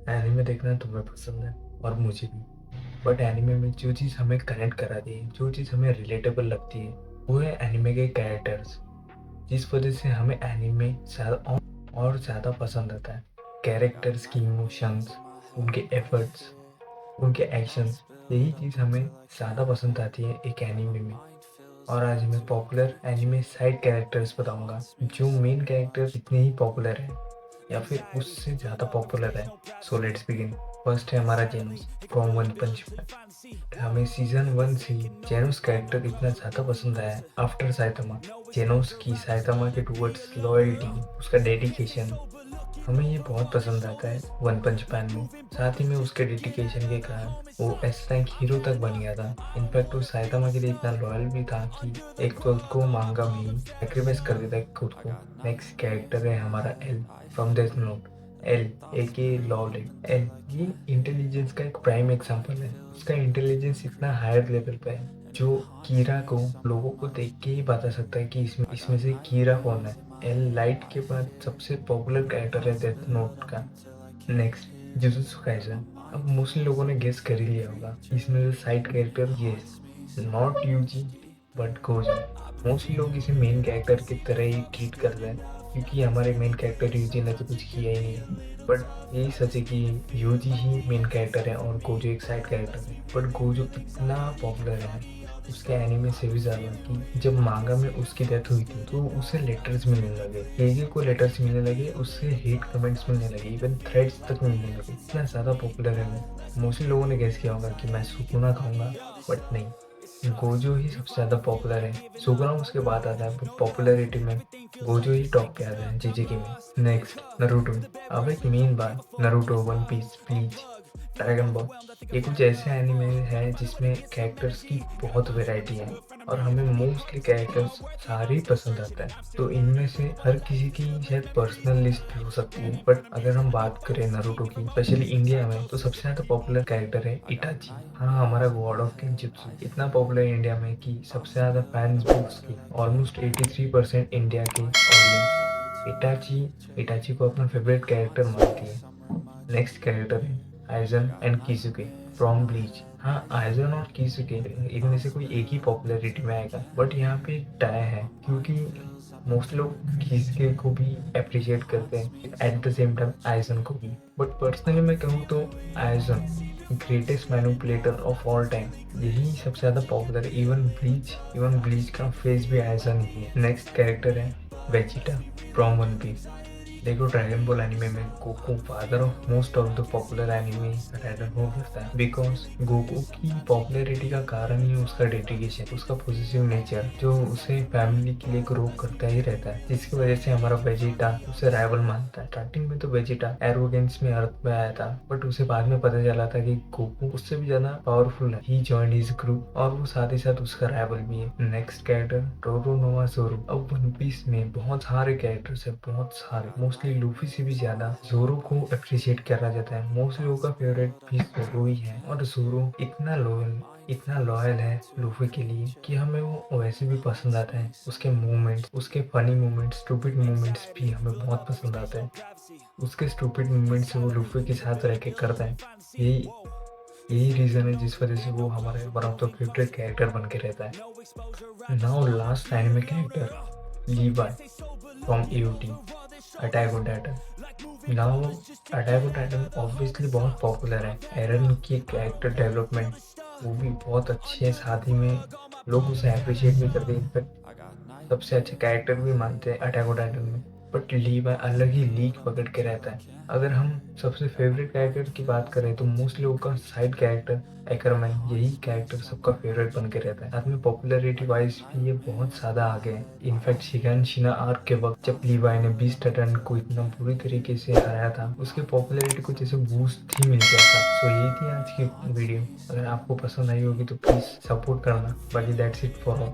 Anime देखना तुम्हें पसंद है और मुझे भी। बट एनिमे में जो चीज़ हमें कनेक्ट कराती है, जो चीज़ हमें रिलेटेबल लगती है, वो है एनिमे के कैरेक्टर्स। जिस वजह से हमें एनिमे ज़्यादा और ज़्यादा पसंद आता है। कैरेक्टर्स की इमोशंस, उनके एफर्ट्स, उनके एक्शंस, यही चीज़ हमें ज़्यादा पसंद आती है एक एनिमे में। और आज मैं पॉपुलर एनिमे साइड कैरेक्टर्स बताऊंगा जो मेन कैरेक्टर इतने ही पॉपुलर है या फिर उससे ज़्यादा पॉपुलर है। So let's begin. फर्स्ट है हमारा Genos from one punch man. हमें सीजन 1 से ही जेनोस कैरेक्टर इतना ज़्यादा पसंद आया है आफ्टर साइतामा। जेनोस की साइतामा के टूवर्ड्स लॉयल्टी, उसका डेडिकेशन, हमें ये बहुत पसंद आता है वन पंच मैन में। साथ ही में उसके डेडिकेशन के कारण वो एस रैंक हीरो तक बन गया था। इनफैक्ट वो साइतामा के लिए इतना लॉयल भी था कि एक तो उसको मांगा में ही सेक्रीफाइस कर देता है खुद को। नेक्स्ट कैरेक्टर है हमारा L from death note. L A के लॉलेट। एल ये इंटेलिजेंस का एक प्राइम एग्जांपल है। उसका इंटेलिजेंस इतना हायर लेवल पे है जो कीरा को लोगों को देख के ही बता सकता है कि इसमें से कीरा कौन है। एल लाइट के बाद सबसे पॉपुलर कैरेक्टर है डेथ नोट का। Next Jujutsu Kaisen. अब मोस्टली लोगों ने गेस कर ही लिया होगा इसमें जो side character, yes, not Yuji but Gojo. Mostly लोग इसे मेन कैरेक्टर की तरह ही ट्रीट कर रहे हैं क्योंकि हमारे मेन कैरेक्टर यूजी ने तो कुछ किया ही नहीं। बट यही सच है कि यूजी ही मेन कैरेक्टर है और गोजो एक साइड कैरेक्टर है। बट गोजो इतना पॉपुलर है उसके एनिमे से भी ज्यादा कि जब मांगा में उसकी डेथ हुई थी तो उसे लेटर्स मिलने लगे, केगे को लेटर्स मिलने लगे, उससे हेट कमेंट्स मिलने लगे, इवन थ्रेड्स तक मिलने लगे। इतना ज्यादा पॉपुलर है वो। मोस्टली लोगों ने गेस किया होगा कि मैं सुकुना कहूंगा, बट नहीं, गोजो ही सबसे ज्यादा पॉपुलर है। सुकुना उसके बाद आता है, बट पॉपुलैरिटी में गोजो ही टॉप पे आता है जेजेके में। Next Naruto. अब एक मेन बात, Naruto, One Piece, Bleach, Dragon Ball, ये कुछ ऐसे एनिमे हैं जिसमें कैरेक्टर्स की बहुत वैरायटी है और हमें मोस्टली कैरेक्टर्स सारे ही पसंद आता है। तो इनमें से हर किसी की शायद पर्सनल लिस्ट भी हो सकती है, बट अगर हम बात करें नारुतो की, स्पेशली इंडिया में, तो सबसे ज्यादा पॉपुलर कैरेक्टर है इटाची। हाँ, हमारा गॉड ऑफ किंजित्सु इतना पॉपुलर है इंडिया में कि सबसे ज्यादा फैंस भी उसके, ऑलमोस्ट 83% इंडिया के ऑडियंस इटाची इटाची को अपना फेवरेट कैरेक्टर मानती है। नेक्स्ट कैरेक्टर है आइजन एंड किजुके फ्रॉम ब्लीच। हाँ, आइजन और किजुके इनमें से कोई एक ही पॉपुलैरिटी में आएगा, बट यहाँ पे टाई है क्योंकि मोस्ट लोग किजुके को भी अप्रिशिएट करते हैं at the same time eigen को भी। बट पर्सनली मैं कहूँ तो eigen greatest manipulator of all time, यही सबसे ज्यादा पॉपुलर है। इवन ब्लीच का फेस भी आइजन ही है। नेक्स्ट कैरेक्टर है वेजिटा फ्रॉम वन पीस। देखो, ड्रैगन बॉल एनिमे में Goku father of most of the popular anime writer हो सकता है, बिकॉज गोकू की पॉपुलैरिटी का कारण ही उसका डेडिकेशन, उसका पॉजिटिव नेचर जो उसे फैमिली के लिए ग्रो करता ही रहता है, जिसकी वजह से हमारा वेजिटा उसे राइवल मानता है। स्टार्टिंग में तो वेजिटा एरोगेंस में अर्थ में आया था, बट उसे बाद में पता चला था कि गोकू उससे भी ज्यादा पावरफुल है। ही जॉइंड हिज ग्रुप और वो साथ ही साथ उसका राइवल भी है। नेक्स्ट कैरेक्टर टोरोनोवा जोरो। अब वन पीस में बहुत सारे कैरेक्टर्स है, बहुत सारे, मोस्टली लूफी से भी ज्यादा जोरो को अप्रिशिएट करा जाता है। मोस्ट लोगों का फेवरेट भी जोरो ही है और जोरो इतना लॉयल है लूफी के लिए कि हमें वो वैसे भी पसंद आता है। उसके मूवमेंट्स, उसके फनी मूवमेंट्स, स्टूपिड मूवमेंट्स भी हमें बहुत पसंद आते हैं। उसके स्टूपिड मूवमेंट्स वो लूफी के साथ रह के करता है। यही यही रीजन है जिस वजह से वो हमारे one of the favourite character बन के रहता है। Now last anime character लीवाई from AOT, attack on Titan. Now attack on Titan obviously बहुत पॉपुलर है। एरन की कैरेक्टर डेवलपमेंट वो भी बहुत अच्छी है, साथ ही में लोग उसे अप्रिशिएट भी करते हैं। इनफैक्ट सबसे अच्छा कैरेक्टर भी मानते हैं अटैक ऑन टाइटन में। बट लीवाई अलग ही लीग पकड़ के रहता है। अगर हम सबसे फेवरेट कैरेक्टर की बात करें तो मोस्ट लोगों का साइड कैरेक्टर एकरमैन, यही कैरेक्टर सबका फेवरेट बन के रहता है। साथ में पॉपुलैरिटी वाइज भी ये बहुत ज्यादा आगे है। इनफैक्ट शिगान शिना आर्क के वक्त जब लीवाई ने बीस्ट टन को इतना बुरी तरीके से हराया था, उसके पॉपुलैरिटी को जैसे बूस्ट ही मिल गया था। सो यही थी आज की वीडियो। अगर आपको पसंद आई होगी तो प्लीज सपोर्ट करना। बाकी दैट्स इट फॉर ऑल।